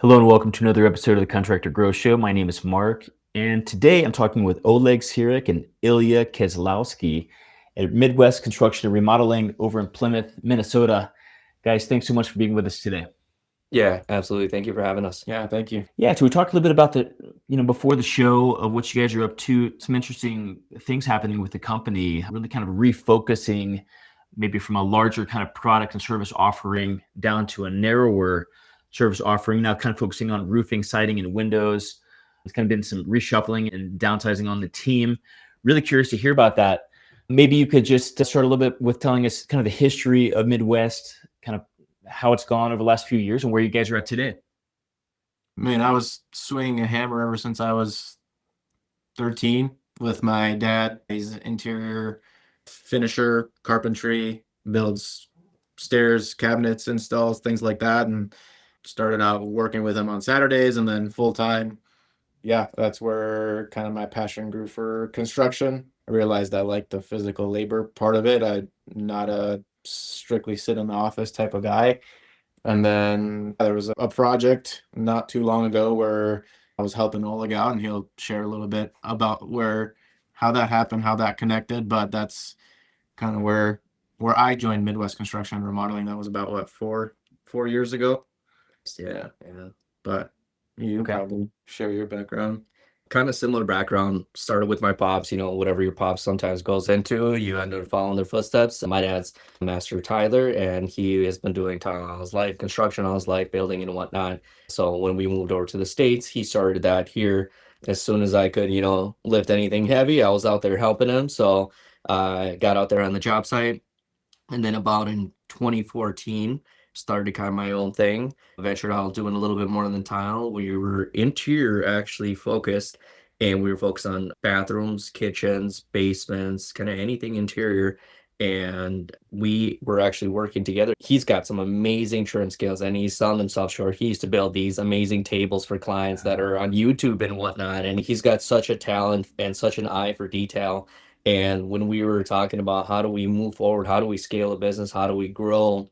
Hello and welcome to another episode of the Contractor Grow Show. My name is Mark, and today I'm talking with Oleg Siruk and Ilya Kazlouski at Midwest Construction Remodeling over in Plymouth, Minnesota. Guys, thanks so much for being with us today. Yeah, absolutely. Thank you for having us. Yeah, thank you. Yeah, so we talked a little bit about before the show of what you guys are up to, some interesting things happening with the company, really kind of refocusing maybe from a larger kind of product and service offering down to a narrower service offering, now kind of focusing on roofing, siding, and windows. There's kind of been some reshuffling and downsizing on the team. Really curious to hear about that. Maybe you could just start a little bit with telling us kind of the history of Midwest, kind of how it's gone over the last few years and where you guys are at today. Man, I was swinging a hammer ever since I was 13 with my dad. He's an interior finisher, carpentry, builds stairs, cabinets, installs, things like that. And started out working with him on Saturdays and then full time. Yeah, that's where kind of my passion grew for construction. I realized I liked the physical labor part of it. I'm not a strictly sit in the office type of guy. And then there was a project not too long ago where I was helping Oleg out, and he'll share a little bit about how that happened, how that connected. But that's kind of where I joined Midwest Construction Remodeling. That was about what, four years ago. Yeah, yeah. But you Okay. probably share your background. Kind of similar background. Started with my pops, whatever your pops sometimes goes into, you end up following their footsteps. My dad's Master Tyler, and he has been doing tile all his life, construction all his life, building and whatnot. So when we moved over to the States, he started that here. As soon as I could, lift anything heavy, I was out there helping him. So I got out there on the job site. And then about in 2014, started kind of my own thing. Ventured out doing a little bit more than tile. We were interior actually focused, and we were focused on bathrooms, kitchens, basements, kind of anything interior. And we were actually working together. He's got some amazing trim skills, and he's selling himself short. He used to build these amazing tables for clients that are on YouTube and whatnot. And he's got such a talent and such an eye for detail. And when we were talking about how do we move forward, how do we scale a business, how do we grow,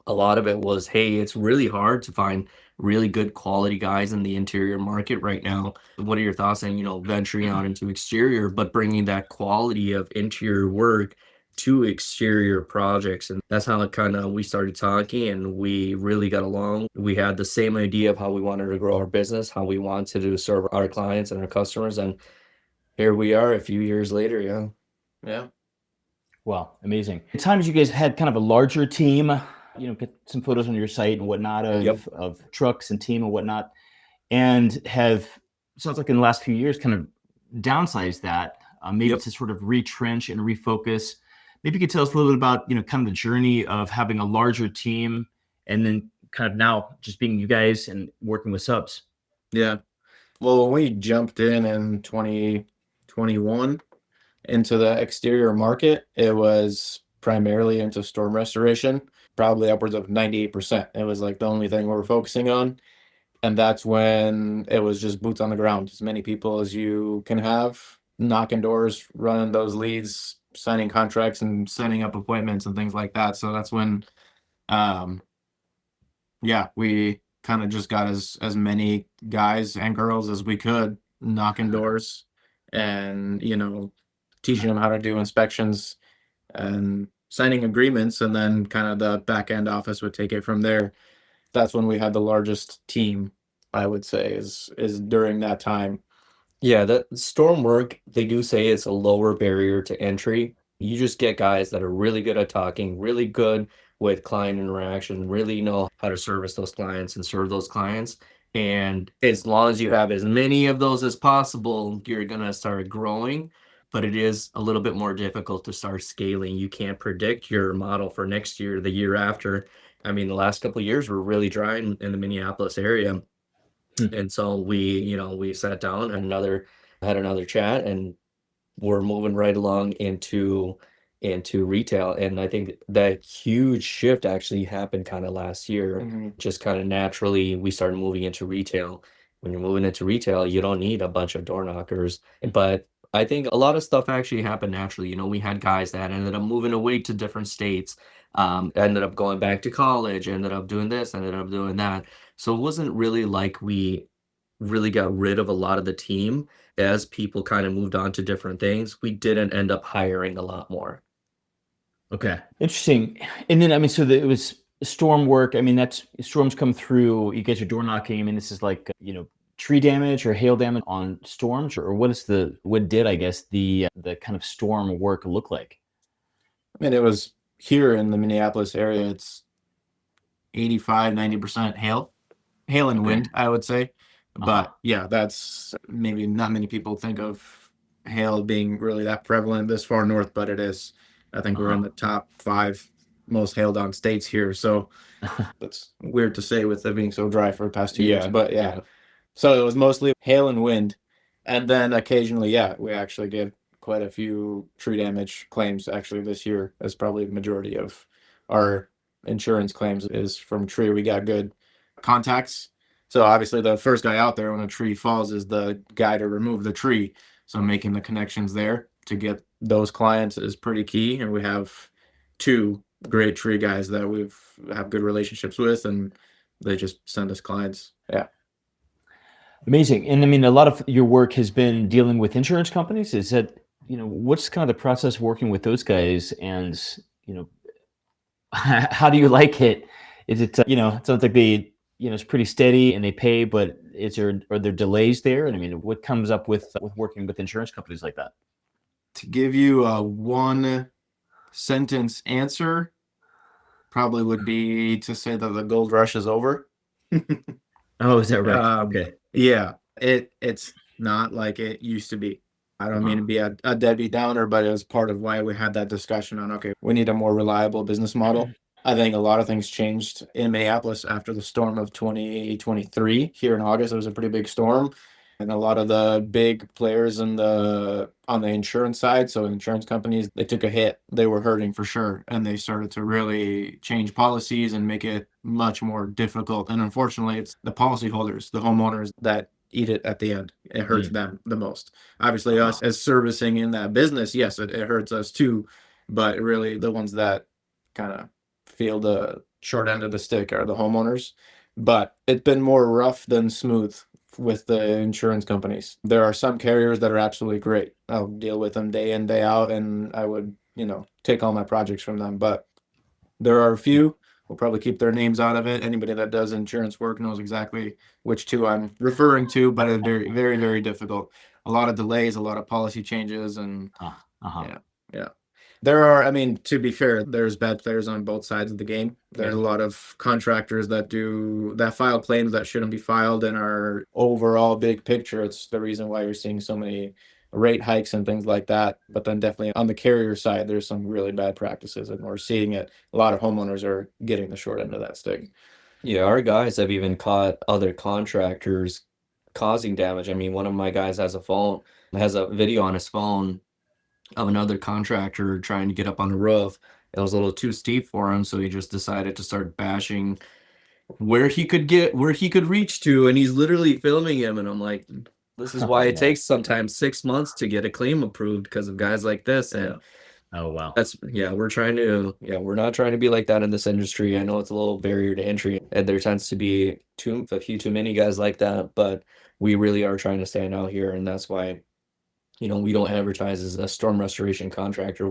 a lot of it was, hey, it's really hard to find really good quality guys in the interior market right now. What are your thoughts on, venturing out into exterior, but bringing that quality of interior work to exterior projects? And that's how kind of we started talking, and we really got along. We had the same idea of how we wanted to grow our business, how we wanted to serve our clients and our customers. And here we are a few years later. Yeah. Yeah. Wow, amazing. At times you guys had kind of a larger team, get some photos on your site and whatnot Yep. of trucks and team and whatnot, and have, sounds like in the last few years, kind of downsized that, maybe Yep. to sort of retrench and refocus. Maybe you could tell us a little bit about, kind of the journey of having a larger team and then kind of now just being you guys and working with subs. Yeah. Well, when we jumped in 2021 into the exterior market, it was primarily into storm restoration, probably upwards of 98%. It was like the only thing we were focusing on. And that's when it was just boots on the ground, as many people as you can have, knocking doors, running those leads, signing contracts and setting up appointments and things like that. So that's when, um, yeah, we kind of just got as many guys and girls as we could knocking doors and, teaching them how to do inspections and signing agreements, and then kind of the back end office would take it from there. That's when we had the largest team, I would say, is during that time. Yeah, the storm work, they do say it's a lower barrier to entry. You just get guys that are really good at talking, really good with client interaction, really know how to service those clients and serve those clients. And as long as you have as many of those as possible, you're gonna start growing. But it is a little bit more difficult to start scaling. You can't predict your model for next year, the year after. I mean, the last couple of years were really dry in the Minneapolis area. Hmm. And so we sat down and had another chat, and we're moving right along into retail. And I think that huge shift actually happened kind of last year. Mhm. Just kind of naturally, we started moving into retail. When you're moving into retail, you don't need a bunch of door knockers. But I think a lot of stuff actually happened naturally. We had guys that ended up moving away to different states, ended up going back to college, ended up doing this, ended up doing that. So it wasn't really like we really got rid of a lot of the team as people kind of moved on to different things. We didn't end up hiring a lot more. Okay. Interesting. And then, I mean, so it was storm work. I mean, that's storms come through, you get your door knocking. I mean, this is like, tree damage or hail damage on storms, or what did, I guess, the kind of storm work look like? I mean, it was here in the Minneapolis area, it's 85, 90% hail and Okay. wind, I would say. Uh-huh. But yeah, that's maybe not many people think of hail being really that prevalent this far north, but it is. I think we're in the top 5 most hailed on states here. So that's weird to say with it being so dry for the past 2 years. But yeah. So it was mostly hail and wind. And then occasionally, yeah, we actually get quite a few tree damage claims actually this year. As probably the majority of our insurance claims is from tree. We got good contacts. So obviously the first guy out there when a tree falls is the guy to remove the tree. So making the connections there to get those clients is pretty key. And we have 2 great tree guys that we've have good relationships with, and they just send us clients. Yeah. Amazing. And I mean, a lot of your work has been dealing with insurance companies. Is that, what's kind of the process of working with those guys? And, how do you like it? Is it, it sounds like it's pretty steady and they pay, but are there delays there? And I mean, what comes up with working with insurance companies like that? To give you a 1 sentence answer, probably would be to say that the gold rush is over. Oh, is that right? Okay. Yeah, it's not like it used to be. I don't mean to be a Debbie Downer, but it was part of why we had that discussion on, okay, we need a more reliable business model. I think a lot of things changed in Minneapolis after the storm of 2023. Here in August, it was a pretty big storm. And a lot of the big players on the insurance side, so insurance companies, they took a hit. They were hurting for sure. And they started to really change policies and make it much more difficult. And unfortunately, it's the policyholders, the homeowners that eat it at the end. It hurts them the most. Obviously, us as servicing in that business, yes, it hurts us too. But really, the ones that kind of feel the short end of the stick are the homeowners. But it's been more rough than smooth with the insurance companies. There are some carriers that are absolutely great. I'll deal with them day in, day out, and I would, take all my projects from them. But there are a few, we'll probably keep their names out of it. Anybody that does insurance work knows exactly which 2 I'm referring to, but it's very, very, very difficult. A lot of delays, a lot of policy changes, and yeah. There are, I mean, to be fair, there's bad players on both sides of the game. There's a lot of contractors that file claims that shouldn't be filed in our overall big picture. It's the reason why you're seeing so many rate hikes and things like that. But then definitely on the carrier side, there's some really bad practices, and we're seeing it. A lot of homeowners are getting the short end of that stick. Yeah, our guys have even caught other contractors causing damage. I mean, one of my guys has a video on his phone of another contractor trying to get up on the roof. It was a little too steep for him, so he just decided to start bashing where he could reach to, and he's literally filming him. And I'm like, this is why it takes sometimes 6 months to get a claim approved because of guys like this. And Oh, wow. we're not trying to be like that in this industry. I know it's a little barrier to entry, and there tends to be a few too many guys like that, but we really are trying to stand out here, and that's why we don't advertise as a storm restoration contractor.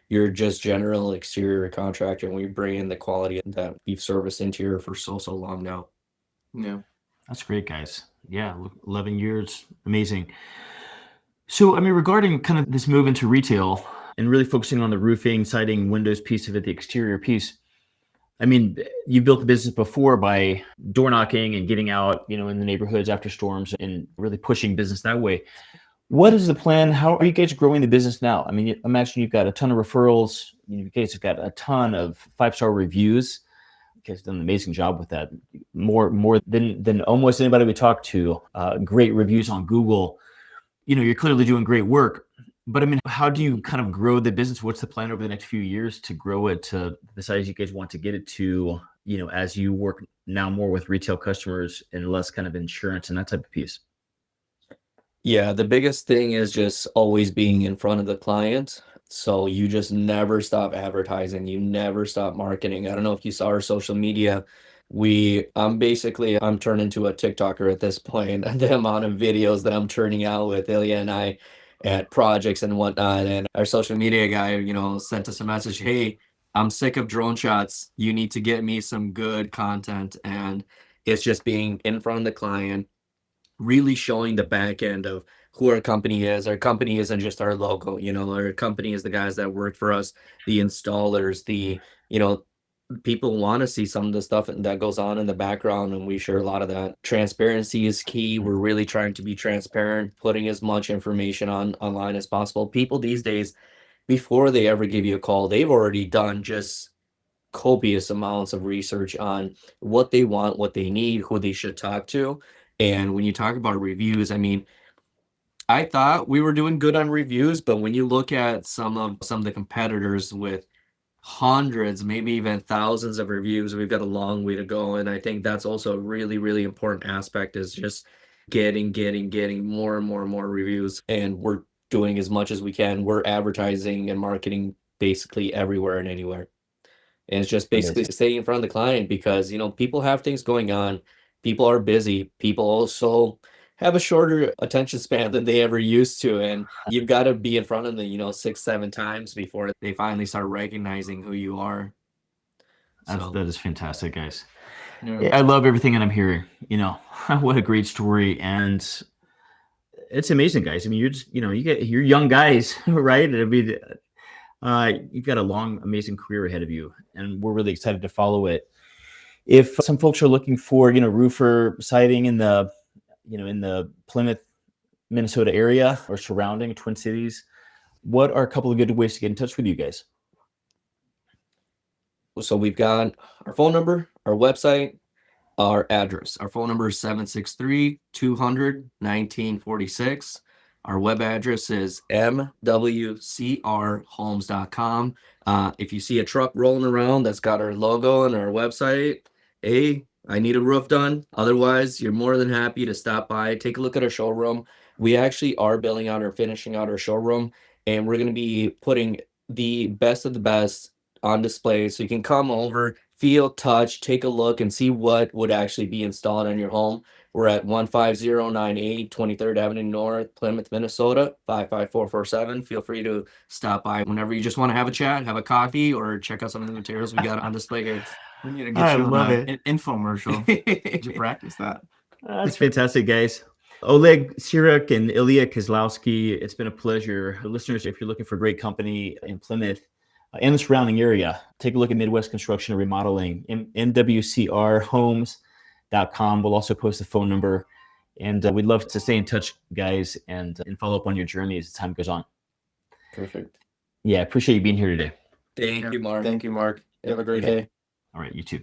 You're just general exterior contractor, and we bring in the quality that we've serviced interior for so long now. Yeah. That's great, guys. Yeah, 11 years. Amazing. So, I mean, regarding kind of this move into retail and really focusing on the roofing, siding, windows piece of it, the exterior piece. I mean, you built the business before by door knocking and getting out, in the neighborhoods after storms and really pushing business that way. What is the plan? How are you guys growing the business now? I mean, imagine you've got a ton of referrals. You guys have got a ton of 5-star reviews. You guys have done an amazing job with that. More than almost anybody we talk to. Great reviews on Google. You're clearly doing great work. But I mean, how do you kind of grow the business? What's the plan over the next few years to grow it to the size you guys want to get it to, as you work now more with retail customers and less kind of insurance and that type of piece? Yeah, the biggest thing is just always being in front of the client. So you just never stop advertising. You never stop marketing. I don't know if you saw our social media. I'm turned into a TikToker at this point. The amount of videos that I'm churning out with Ilya and I at projects and whatnot. And our social media guy, sent us a message. Hey, I'm sick of drone shots. You need to get me some good content. And it's just being in front of the client, really showing the back end of who our company is. Our company isn't just our logo, our company is the guys that work for us, the installers, you know, people want to see some of the stuff that goes on in the background, and we share a lot of that. Transparency is key. We're really trying to be transparent, putting as much information online as possible. People these days, before they ever give you a call, they've already done just copious amounts of research on what they want, what they need, who they should talk to. And when you talk about reviews, I mean, I thought we were doing good on reviews, but when you look at some of the competitors with hundreds, maybe even thousands of reviews, we've got a long way to go. And I think that's also a really, really important aspect, is just getting more and more and more reviews. And we're doing as much as we can. We're advertising and marketing basically everywhere and anywhere. And it's just basically Amazing. staying in front of the client, because, people have things going on. People are busy. People also have a shorter attention span than they ever used to. And you've got to be in front of them, 6, 7 times before they finally start recognizing who you are. So, That is fantastic, guys. Yeah. I love everything that I'm hearing. What a great story. And it's amazing, guys. I mean, you're just, you're young guys, right? I mean, you've got a long, amazing career ahead of you, and we're really excited to follow it. If some folks are looking for, roofer siding in the Plymouth, Minnesota area or surrounding Twin Cities, what are a couple of good ways to get in touch with you guys? we've got our phone number, our website, our address. Our phone number is 763-200-1946. Our web address is mwcrhomes.com. If you see a truck rolling around that's got our logo and our website, hey, I need a roof done. Otherwise, you're more than happy to stop by, take a look at our showroom. We actually are building out or finishing out our showroom, and we're going to be putting the best of the best on display, so you can come over, feel, touch, take a look, and see what would actually be installed on your home. We're at 15098 23rd Avenue North, Plymouth, Minnesota 55447. Feel free to stop by whenever you just want to have a chat, have a coffee, or check out some of the materials we got on display here. We need to I get you love on it. an infomercial. Did you practice that? That's fantastic, guys. Oleg Siruk and Ilya Kazlouski, it's been a pleasure. Listeners, if you're looking for great company in Plymouth and the surrounding area, take a look at Midwest Construction Remodeling, mwcrhomes.com. We'll also post the phone number, and we'd love to stay in touch, guys, and follow up on your journey as time goes on. Perfect. Yeah, appreciate you being here today. Thank you, Mark. Thank you, Mark. You have a great day. All right, you too.